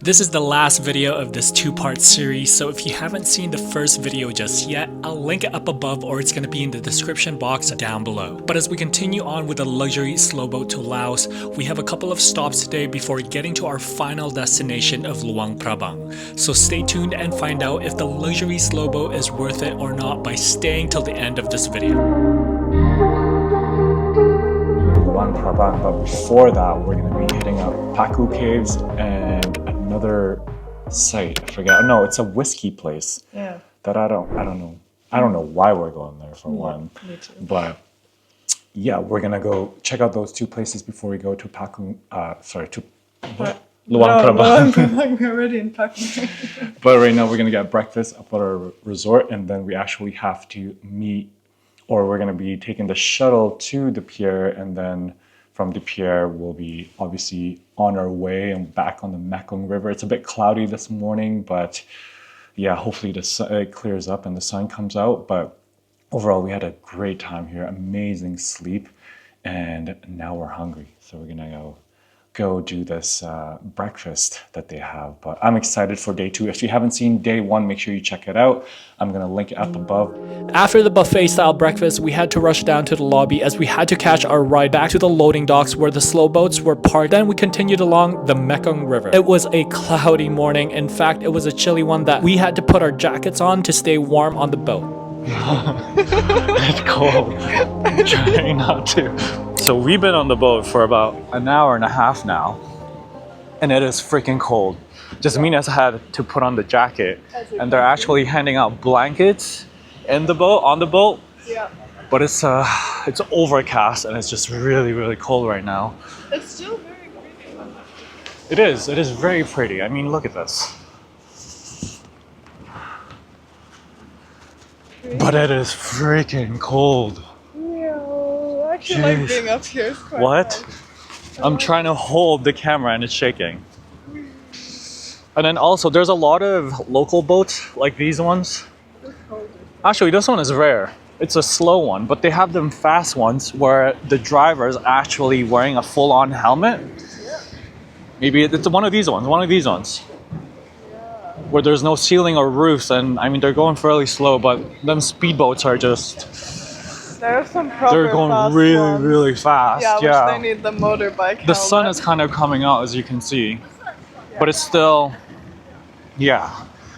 This is the last video of this two-part series, so if you haven't seen the first video just yet, I'll link it up above or it's going to be in the description box down below. But as we continue on with the luxury slow boat to Laos, we have a couple of stops today before getting to our final destination of Luang Prabang. So stay tuned and find out if the luxury slow boat is worth it or not by staying till the end of this video. Luang Prabang, but before that we're going to be hitting up Paku Caves and another site. I forget. No, it's a whiskey place. Yeah. That I don't know why we're going there for one. Me too. But yeah, we're gonna go check out those two places before we go to Luang Prabang. We're already in Paku. But right now we're gonna get breakfast up at our resort, and then we actually have to meet, or we're gonna be taking the shuttle to the pier, and then from the pier we'll be obviously on our way and back on the Mekong River. It's a bit cloudy this morning, but yeah, hopefully it clears up and the sun comes out. But overall, we had a great time here, amazing sleep, and now we're hungry. So we're gonna go do this breakfast that they have. But I'm excited for day 2. If you haven't seen day 1, make sure you check it out. I'm gonna link it up above. After the buffet style breakfast, we had to rush down to the lobby as we had to catch our ride back to the loading docks where the slow boats were parked. Then we continued along the Mekong River. It was a cloudy morning. In fact, it was a chilly one that we had to put our jackets on to stay warm on the boat. It's cold. I'm trying not to. So we've been on the boat for about an hour and a half now, and it is freaking cold. Jasmina's had to put on the jacket, and they're actually handing out blankets in the boat, on the boat. Yeah. But it's overcast and it's just really cold right now. It's still very pretty. It is very pretty. I mean, look at this. But it is freaking cold. Yeah, I actually Jeez. like being up here. It's quite What? nice. I'm trying to hold the camera and it's shaking. And then also there's a lot of local boats like these ones. Actually, this one is rare. It's a slow one, but they have them fast ones where the driver is actually wearing a full-on helmet. Yeah. Maybe it's one of these ones, where there's no ceiling or roofs, and I mean they're going fairly slow, but them speedboats are just, There are some proper they're going fast ones. really fast. Yeah, Yeah. which they need the motorbike The sun helmet. is kind of coming out, as you can see, but it's still, yeah,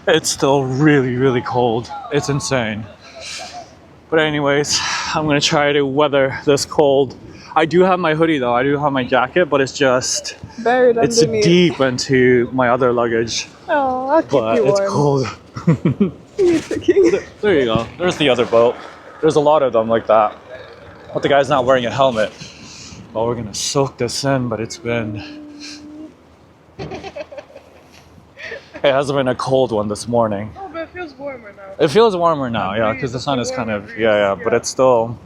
it's still really cold. It's insane. But anyways, I'm gonna try to weather this cold. I do have my hoodie though, I do have my jacket, but it's just, Buried it's underneath. deep into my other luggage. Oh, I'll keep But you it's warm. cold. King. There you go. There's the other boat. There's a lot of them like that. But the guy's not wearing a helmet. Well, we're gonna soak this in, but it's been... It hasn't been a cold one this morning. Oh, but it feels warmer now. It feels warmer now, yeah, because the sun is kind of... Yeah, but it's still...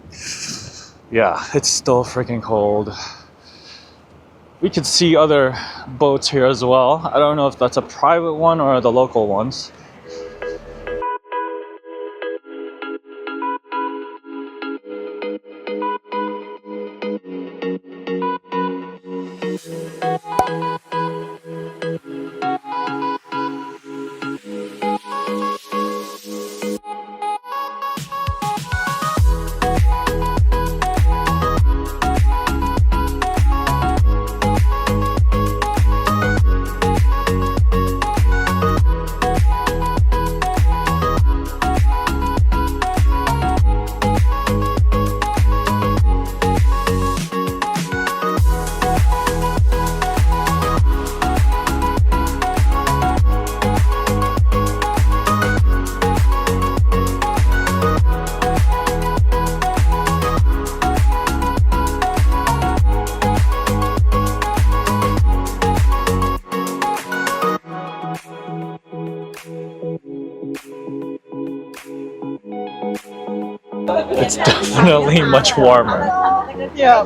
Yeah, it's still freaking cold. We could see other boats here as well. I don't know if that's a private one or the local ones. It's definitely much warmer. Yeah.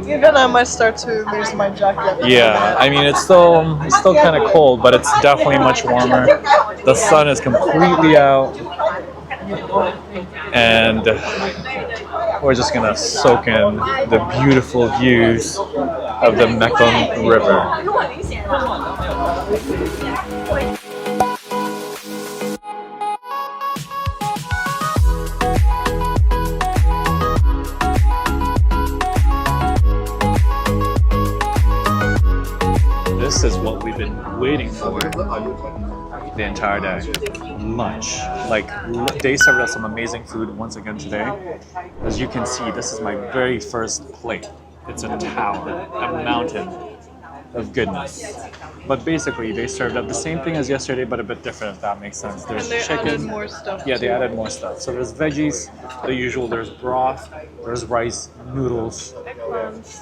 Even I might start to lose my jacket. Yeah, I mean it's still kind of cold, but it's definitely much warmer. The sun is completely out, and we're just gonna soak in the beautiful views of the Mekong River. This is what we've been waiting for the entire day. Lunch. Like, they served us some amazing food once again today. As you can see, this is my very first plate. It's a tower, a mountain of goodness. But basically, they served up the same thing as yesterday, but a bit different, if that makes sense. There's And they chicken. added more stuff. Yeah, they added more stuff. So there's veggies, the usual. There's broth, there's rice, noodles,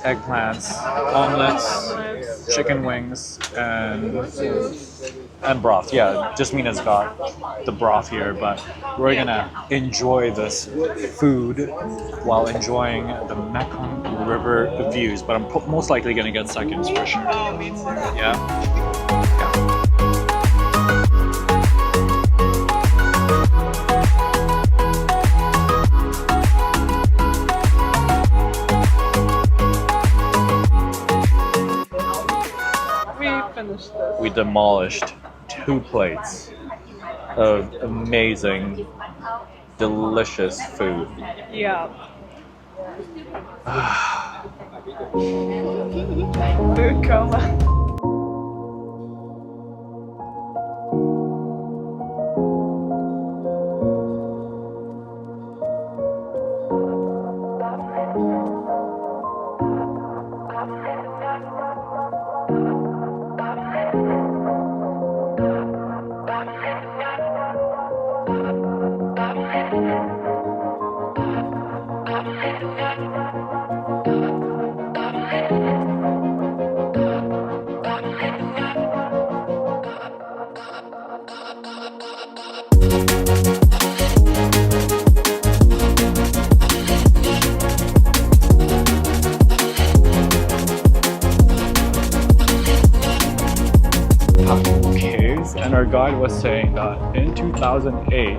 eggplants, omelets, chicken wings, and broth. Yeah, just Mina's got the broth here, but we're gonna enjoy this food while enjoying the Mekong River views. But I'm most likely gonna get seconds for sure. Oh, me too. Yeah. We finished this. We demolished 2 plates of amazing, delicious food. Yeah. Food coma. And our guide was saying that in 2008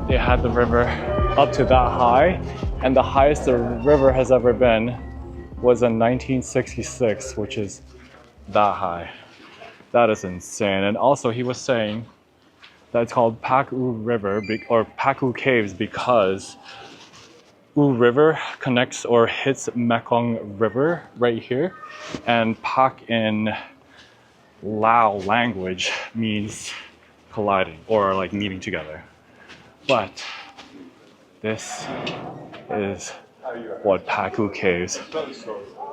they had the river up to that high, and the highest the river has ever been was in 1966, which is that high. That is insane. And also he was saying that it's called Pak U River or Pak U Caves because U River connects or hits Mekong River right here, and Pak in Lao language means colliding or like meeting together. But this is what Pak U Caves.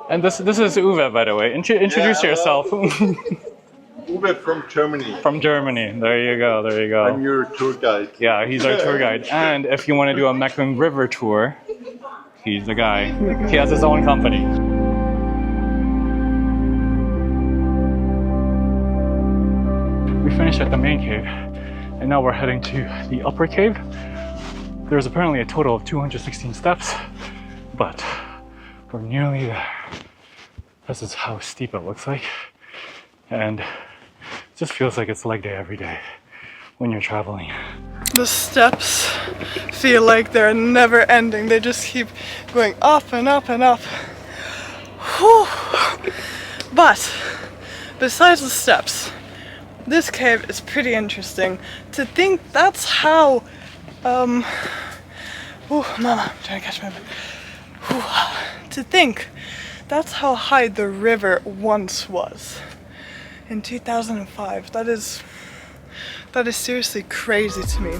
And this is Uwe, by the way. Introduce yourself. Uwe from Germany. From Germany. There you go. There you go. I'm your tour guide. Yeah, he's our tour guide. And if you want to do a Mekong River tour, he's the guy. He has his own company. We finished at the main cave, and now we're heading to the upper cave. There's apparently a total of 216 steps, but we're nearly there. This is how steep it looks like, and it just feels like it's leg day every day when you're traveling. The steps feel like they're never ending. They just keep going up and up and up. Whew. But besides the steps, this cave is pretty interesting. To think that's how Mama, I'm trying to catch my breath. To think that's how high the river once was in 2005. That is seriously crazy to me.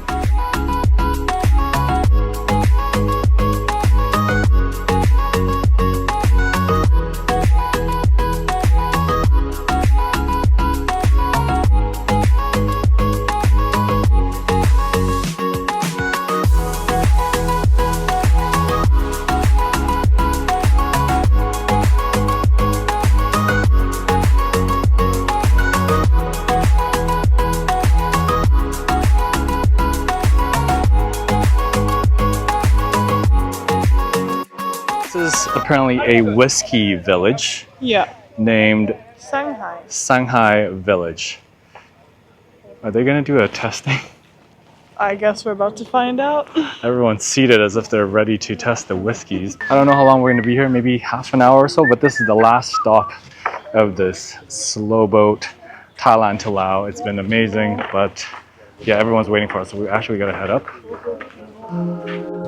Apparently a whiskey village named Shanghai Village. Are they gonna do a testing? I guess we're about to find out. Everyone's seated as if they're ready to test the whiskeys. I don't know how long we're gonna be here, maybe half an hour or so, but this is the last stop of this slow boat Thailand to Laos. It's been amazing, but yeah, everyone's waiting for us, so we actually gotta head up.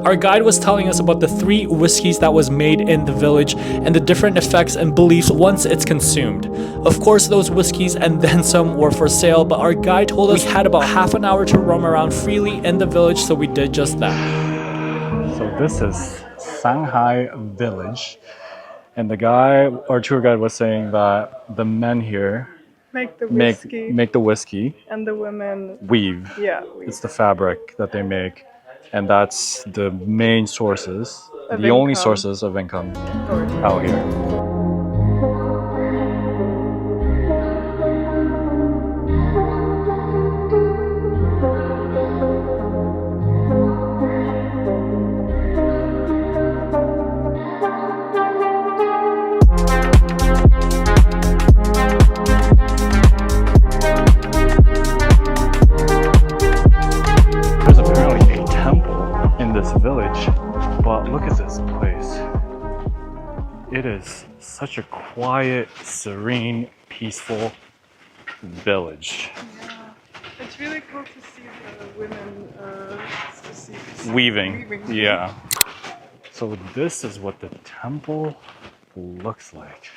Our guide was telling us about the 3 whiskeys that was made in the village and the different effects and beliefs once it's consumed. Of course, those whiskeys and then some were for sale, but our guide told us we had about half an hour to roam around freely in the village, so we did just that. So this is Shanghai Village, and the guy, our tour guide, was saying that the men here Make the whiskey. make the whiskey, And the women, weave. yeah. It's the fabric that they make, and that's the main sources, Of the only income. sources of income out here. There's apparently a temple in this village, but look at this place. It is such a quiet, serene, peaceful village. Yeah. It's really cool to see the women Weaving. Yeah. So this is what the temple looks like.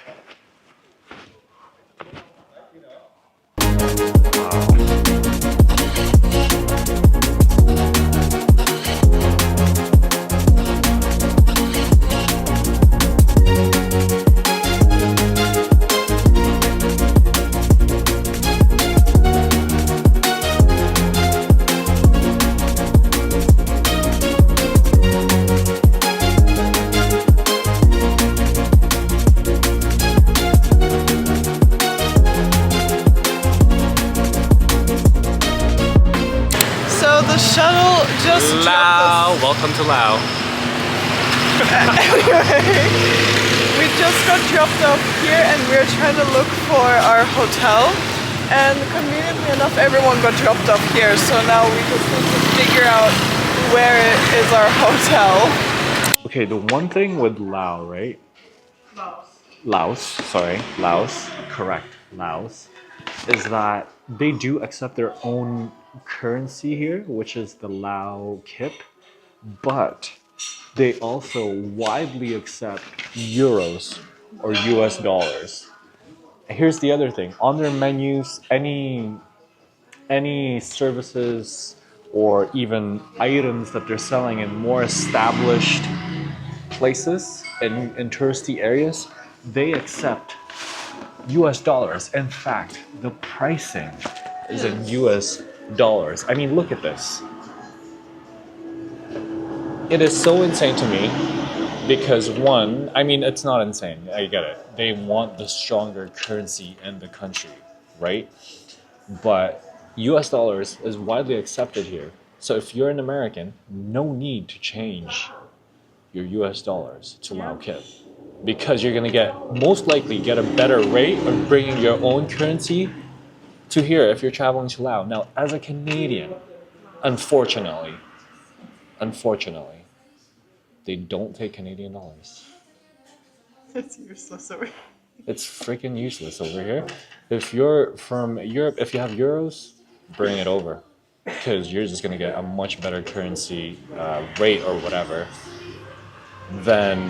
So the shuttle just Laos, welcome to Laos. We just got dropped off here and we're trying to look for our hotel. And conveniently enough, everyone got dropped off here. So now we just need to figure out where is our hotel. Okay, the one thing with Laos, right? Laos, correct, Laos, is that they do accept their own currency here, which is the Lao kip, but they also widely accept euros or US dollars. Here's the other thing, on their menus, any services or even items that they're selling in more established places and in touristy areas, they accept US dollars. In fact, the pricing is in US dollars. I mean, look at this. It is so insane to me because one, I mean, it's not insane. I get it. They want the stronger currency in the country, right? But US dollars is widely accepted here. So if you're an American, no need to change your US dollars to Lao Kip, because you're gonna most likely get a better rate of bringing your own currency to here if you're traveling to Laos. Now, as a Canadian, unfortunately, they don't take Canadian dollars. It's useless over here. It's freaking useless over here. If you're from Europe, if you have euros, bring it over, because you're just gonna get a much better currency rate or whatever than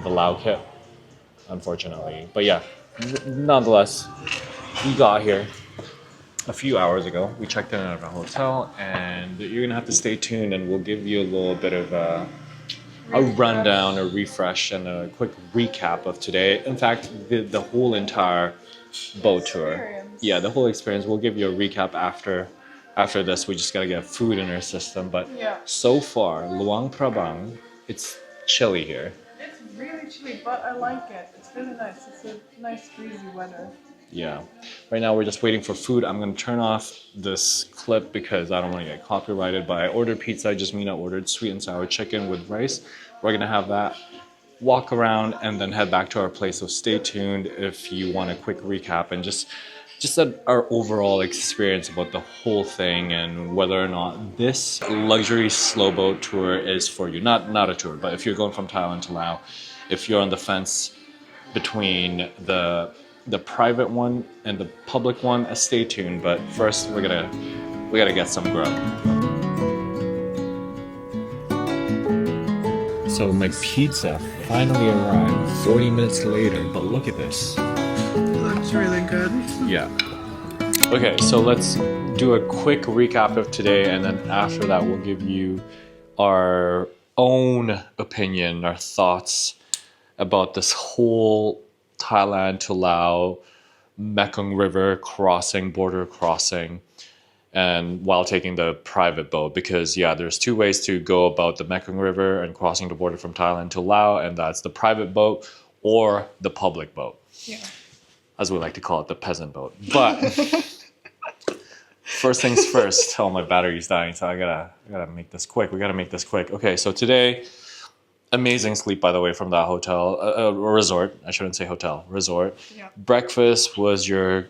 the Lao Kip, unfortunately. But yeah, nonetheless, we got here a few hours ago. We checked in at our hotel, and you're gonna have to stay tuned, and we'll give you a little bit of a rundown, a refresh, and a quick recap of today. In fact, the whole entire boat tour. Experience. Yeah, the whole experience. We'll give you a recap after this. We just gotta get food in our system. But Yeah. so far, Luang Prabang, it's chilly here. It's really chilly, but I like it. It's really nice. It's a nice breezy weather. Yeah. Right now we're just waiting for food. I'm gonna turn off this clip because I don't want to get copyrighted. But I ordered pizza. I ordered sweet and sour chicken with rice. We're gonna have that, walk around, and then head back to our place. So stay tuned if you want a quick recap and just our overall experience about the whole thing and whether or not this luxury slow boat tour is for you. Not a tour, but if you're going from Thailand to Laos, if you're on the fence between the the private one and the public one. Stay tuned, but first we gotta get some grub. So my pizza finally arrived 40 minutes later, but look at this. Looks really good. Yeah. Okay, so let's do a quick recap of today, and then after that we'll give you our own opinion, our thoughts about this whole Thailand to Laos Mekong River crossing, border crossing, and while taking the private boat, because there's two ways to go about the Mekong River and crossing the border from Thailand to Laos, and that's the private boat or the public boat. Yeah. As we like to call it, the peasant boat. But first things first. Oh, my battery's dying, so I gotta make this quick. We gotta make this quick. Okay, so today, amazing sleep, by the way, from that hotel, resort. I shouldn't say hotel, resort. Yeah. Breakfast was your,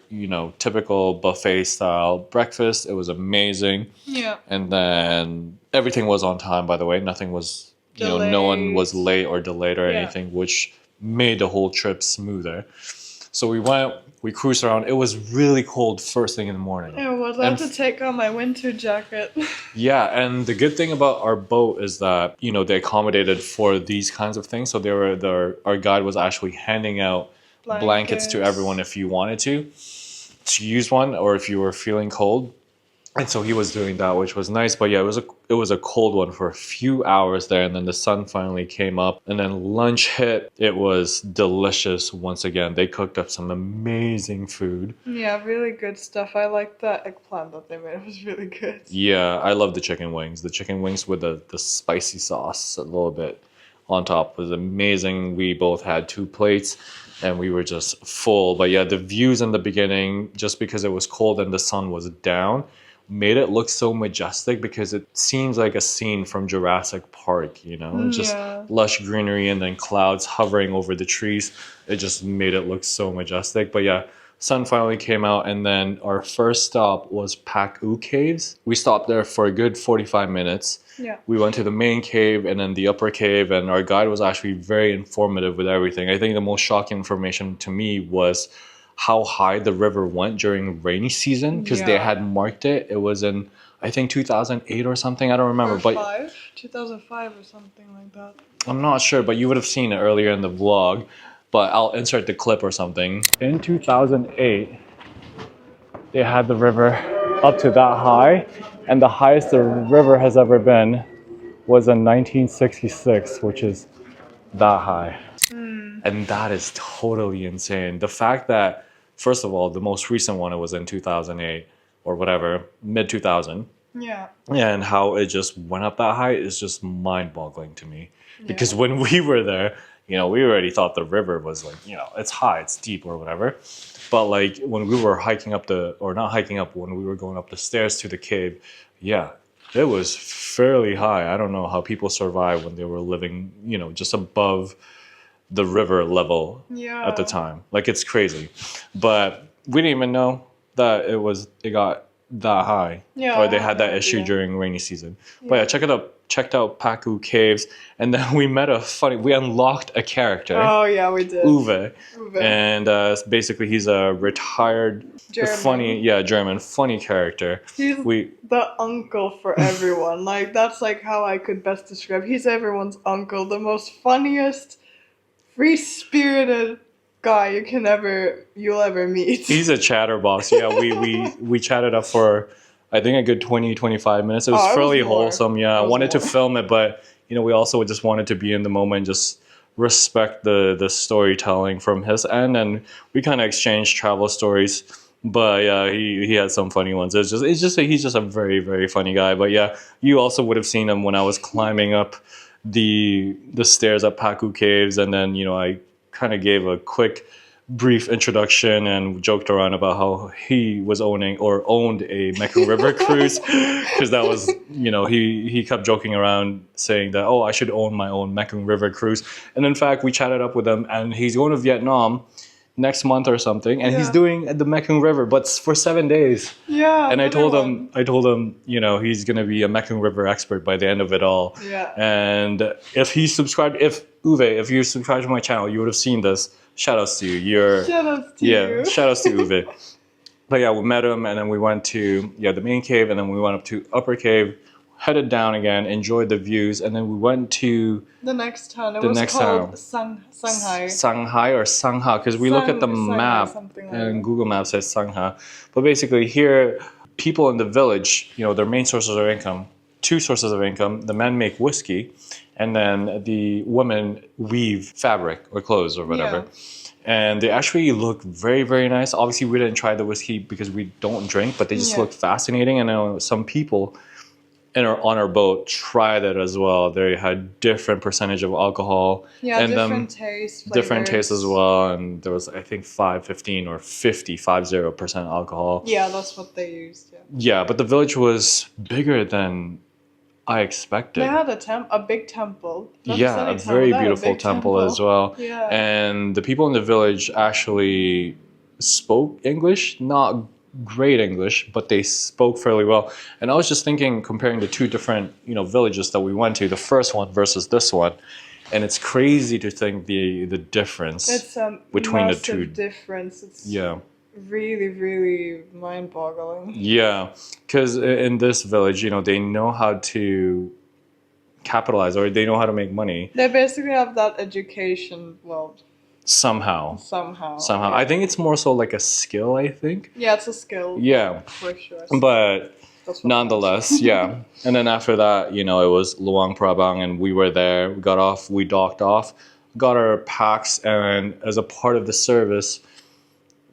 typical buffet style breakfast. It was amazing. Yeah. And then everything was on time, by the way. Nothing was, no one was late or delayed or anything, which made the whole trip smoother. So we cruised around. It was really cold first thing in the morning. It was. I had to take on my winter jacket. Yeah, and the good thing about our boat is that, they accommodated for these kinds of things. So our guide was actually handing out blankets to everyone if you wanted to use one, or if you were feeling cold. And so he was doing that, which was nice. But yeah, it was a cold one for a few hours there, and then the sun finally came up, and then lunch hit. It was delicious once again. They cooked up some amazing food. Yeah, really good stuff. I liked that eggplant that they made. It was really good. Yeah, I love the chicken wings. The chicken wings with the spicy sauce a little bit on top was amazing. We both had 2 plates, and we were just full. But yeah, the views in the beginning, just because it was cold and the sun was down, made it look so majestic, because it seems like a scene from Jurassic Park, just lush greenery and then clouds hovering over the trees. It just made it look so majestic. But yeah, sun finally came out, and then our first stop was Pak U Caves. We stopped there for a good 45 minutes. Yeah. We went to the main cave and then the upper cave, and our guide was actually very informative with everything. I think the most shocking information to me was how high the river went during rainy season, because they had marked it. It was in, I think, 2008 or something. I don't remember. 2005 or something like that. I'm not sure, but you would have seen it earlier in the vlog. But I'll insert the clip or something. In 2008, they had the river up to that high, and the highest the river has ever been was in 1966, which is that high. And that is totally insane. The fact that, first of all, the most recent one, it was in 2008 or whatever, mid 2000. Yeah. And how it just went up that high is just mind-boggling to me. Because when we were there, we already thought the river was like, it's high, it's deep or whatever. But like when we were when we were going up the stairs to the cave, it was fairly high. I don't know how people survived when they were living, just above the river level at the time. Like, it's crazy. But we didn't even know that it got that high. Yeah. Or they had that issue during rainy season. Yeah. But yeah, checked out Pak U Caves, and then we unlocked a character. Oh yeah, we did. Uwe. And basically he's a retired German funny character. He's the uncle for everyone. Like, that's like how I could best describe. He's everyone's uncle, the most funniest, free-spirited guy you'll ever meet. He's a chatterbox. Yeah, we chatted up for, I think, a good 20-25 minutes. It was fairly wholesome. Yeah, I wanted to film it, but we also just wanted to be in the moment, just respect the storytelling from his end, and we kind of exchanged travel stories. But yeah, he had some funny ones. He's just a very, very funny guy. But yeah, you also would have seen him when I was climbing up the stairs at Pak U Caves, and then I kind of gave a quick brief introduction and joked around about how he was owned a Mekong River cruise, because that was, he kept joking around saying that, I should own my own Mekong River cruise. And in fact, we chatted up with him, and he's going to Vietnam next month or something, and he's doing the Mekong River, but for 7 days. Yeah. And I told him, he's gonna be a Mekong River expert by the end of it all. Yeah. And if Uwe, if you subscribe to my channel, you would have seen this. Shout outs to you. Shout out to you. Shout outs to Uwe. But yeah, we met him, and then we went to the main cave, and then we went up to Upper Cave, headed down again, enjoyed the views, and then we went to the next town. It was called Shanghai. Shanghai or Sangha, because we look at the map and Google Maps says Sangha. But basically here, people in the village, their main sources of income, two sources of income. The men make whiskey, and then the women weave fabric or clothes or whatever. Yeah. And they actually look very, very nice. Obviously, we didn't try the whiskey because we don't drink, but they just look fascinating. And I know some people on our boat tried it as well. They had different percentage of alcohol. Yeah, and different tastes. Different tastes as well. And there was, I think, 5, 15 or 50% alcohol. Yeah, that's what they used. Yeah, but the village was bigger than I expected. They had a big temple. Yeah, a very beautiful temple as well. Yeah. And the people in the village actually spoke English, not great English, but they spoke fairly well. And I was just thinking, comparing the two different, villages that we went to, the first one versus this one, and it's crazy to think the difference between the two. Difference. It's yeah. Really, really mind-boggling. Yeah, because in this village, they know how to capitalize, or they know how to make money. They basically have that education, somehow. Yeah. I think it's more so like a skill, I think. Yeah, it's a skill. Yeah. For sure. But nonetheless, yeah. And then after that, it was Luang Prabang, and we were there. We got off, we docked off, got our packs, and as a part of the service,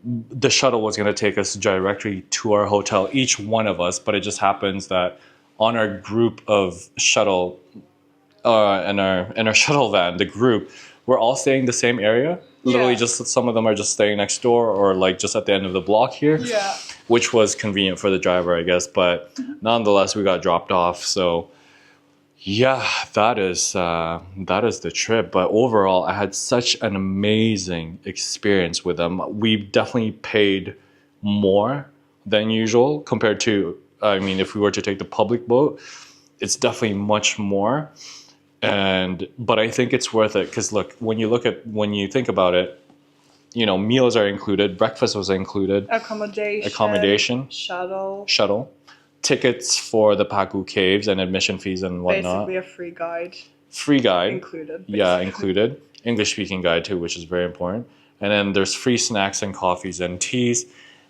the shuttle was going to take us directly to our hotel, each one of us, but it just happens that on our group of shuttle, in our shuttle van, the group, we're all staying the same area. Literally, just some of them are just staying next door or like just at the end of the block here. Yeah. Which was convenient for the driver, I guess. But nonetheless, we got dropped off. So yeah, that is the trip. But overall, I had such an amazing experience with them. We definitely paid more than usual compared to, if we were to take the public boat, it's definitely much more. But I think it's worth it because look, when you think about it, meals are included, breakfast was included, accommodation, shuttle. Tickets for the Paku caves and admission fees and whatnot. Basically a free guide. Included. Basically. Yeah, included. English speaking guide too, which is very important. And then there's free snacks and coffees and teas.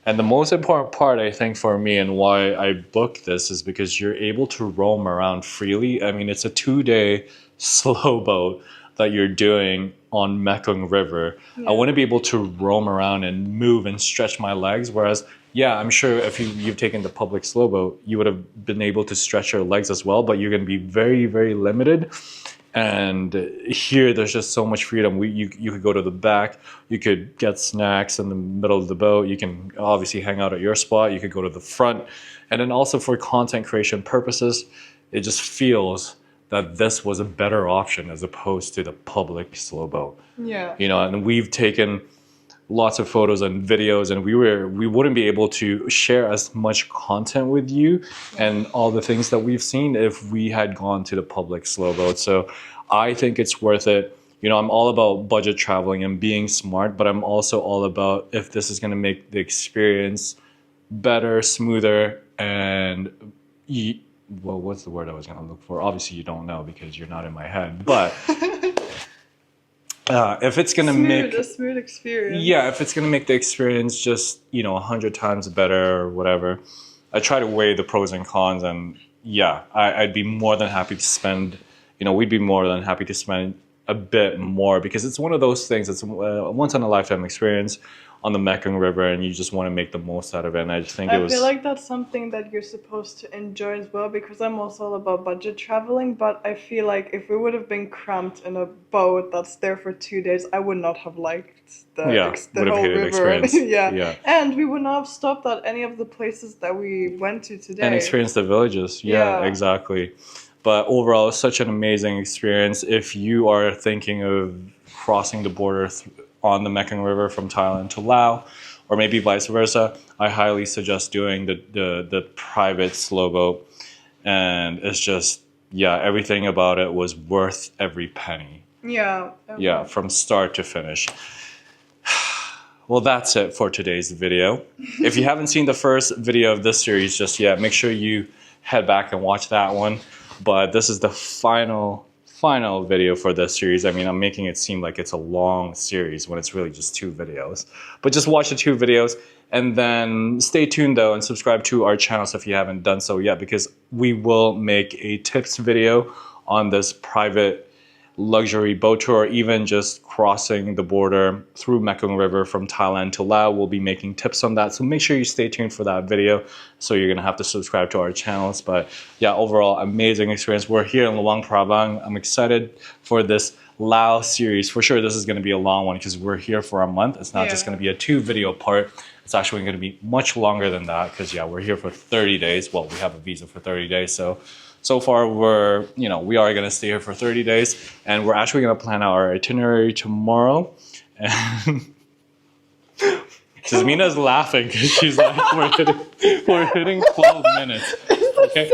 And the most important part, I think, for me and why I booked this is because you're able to roam around freely. It's a 2-day slow boat that you're doing on Mekong River. Yeah. I want to be able to roam around and move and stretch my legs, whereas I'm sure if you've taken the public slow boat, you would have been able to stretch your legs as well, but you're going to be very, very limited. And here, there's just so much freedom. You could go to the back, you could get snacks in the middle of the boat, you can obviously hang out at your spot, you could go to the front. And then also for content creation purposes, it just feels that this was a better option as opposed to the public slow boat. Yeah. And we've taken lots of photos and videos, and we wouldn't be able to share as much content with you and all the things that we've seen if we had gone to the public slow boat. So I think it's worth it. I'm all about budget traveling and being smart, but I'm also all about if this is going to make the experience better, smoother, and what's the word I was going to look for? Obviously you don't know because you're not in my head, but if it's going to make a smooth experience. Yeah, if it's going to make the experience just, 100 times better or whatever, I try to weigh the pros and cons, and I'd be more than happy to spend, we'd be more than happy to spend a bit more because it's one of those things, it's a once in a lifetime experience on the Mekong River, and you just want to make the most out of it. And I just think I feel like that's something that you're supposed to enjoy as well, because I'm also all about budget traveling, but I feel like if we would have been cramped in a boat that's there for 2 days, I would not have liked the whole river. Experience. Yeah. And we would not have stopped at any of the places that we went to today. And experienced the villages. Yeah, exactly. But overall, it's such an amazing experience. If you are thinking of crossing the border on the Mekong River from Thailand to Laos, or maybe vice versa, I highly suggest doing the private slow boat. And it's just, everything about it was worth every penny. Yeah. Yeah, from start to finish. Well, that's it for today's video. If you haven't seen the first video of this series just yet, make sure you head back and watch that one. But this is the final video for this series. I mean, I'm making it seem like it's a long series when it's really just 2 videos. But just watch the 2 videos and then stay tuned though and subscribe to our channels if you haven't done so yet, because we will make a tips video on this private luxury boat tour, or even just crossing the border through Mekong River from Thailand to Laos. We'll be making tips on that, so make sure you stay tuned for that video. So you're gonna have to subscribe to our channels. But yeah, overall amazing experience. We're here in Luang Prabang. I'm excited for this Laos series. For sure this is going to be a long one because we're here for a month. It's not just going to be a 2 video part. It's actually going to be much longer than that because yeah, we're here for 30 days. Well, we have a visa for 30 days, so far we are going to stay here for 30 days, and we're actually going to plan out our itinerary tomorrow. And Jasmina's laughing because she's like, we're hitting 12 minutes. Okay,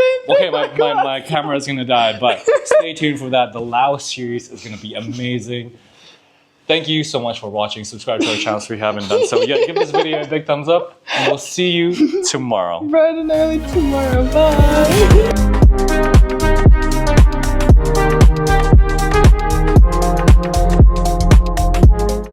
my camera is gonna die, but stay tuned for that. The Laos series is gonna be amazing. Thank you so much for watching. Subscribe to our channel if you haven't done so yet. Give this video a big thumbs up, and we'll see you tomorrow. Bright and early tomorrow. Bye.